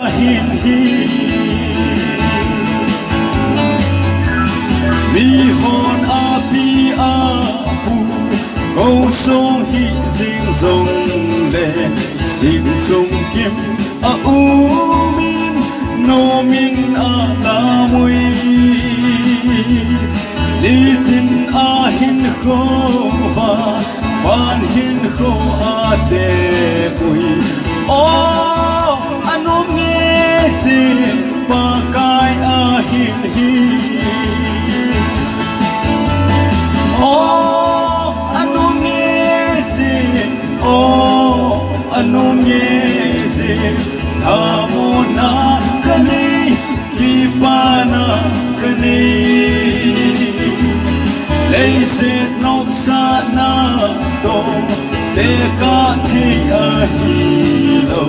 hin hi mi hồn a pi a pu câu sông hi dinh dòng lệ xin sông kim a u min no min a la mui đi tin a hin kho va van hin kho a te mui o anom nghe si pa kai a hin hi o anom nghe si o anom nghe si amona kani ki pana kani lấy set nộp sa na to te ka thi a hi lo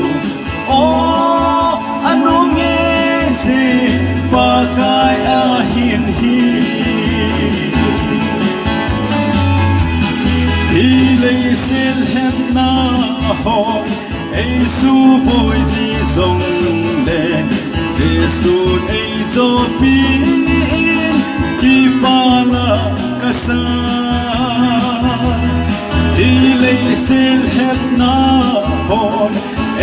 o anom nghe si pa kai a hin hi hi lấy set hem na ho ai su boy si zong le se su ai zo pi ki pa la ka sa hi lấy set hem na ho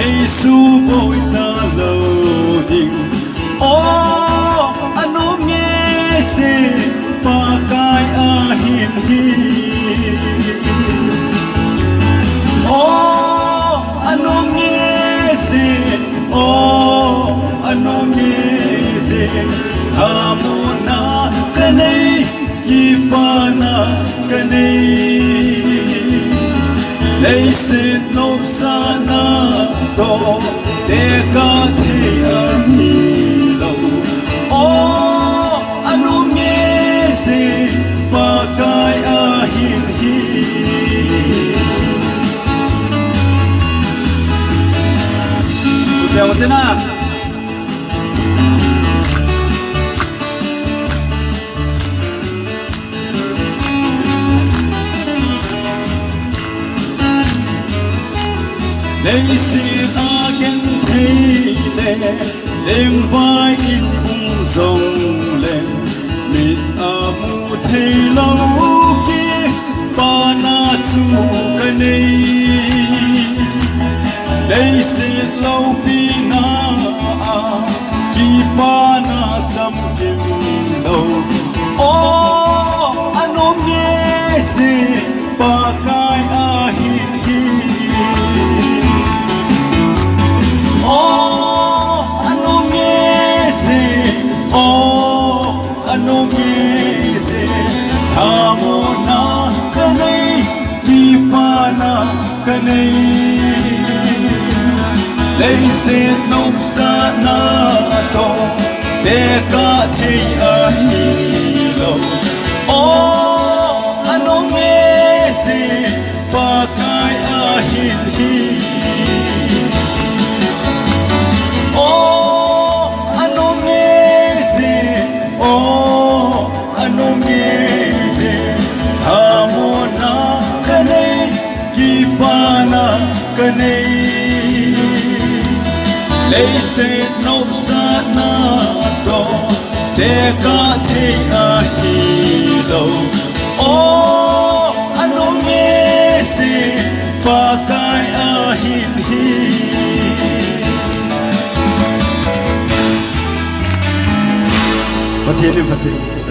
ai su boy ta lo ding o anom nghe si pa kai a hin hi o anom nghe si o anom nghe si amona kanai ki pana kanai lấy set nộp sa na to te ka thi a hi lo o anom nghe si pa kai a hin hi Chào tên à lấy xin a gen thấy lệ đêm vai in rồng lên mịt a mu thấy lâu kia ba na chu cái này lấy xin lâu pi na ki ba na chăm kim đâu o anom nghe si pa kai a hin hi o anom nghe si o anom nghe si amona kanai ki pa na kanai lấy set nộp sa na to te ka thei a hi lo o anom nghe si pa kai a hin hi o anom nghe si o anom nghe si amona kanai ki pana kanai lấy set nộp sa na to te ka thei a hi lo o anom nghe si pa kai a hin hi Fatih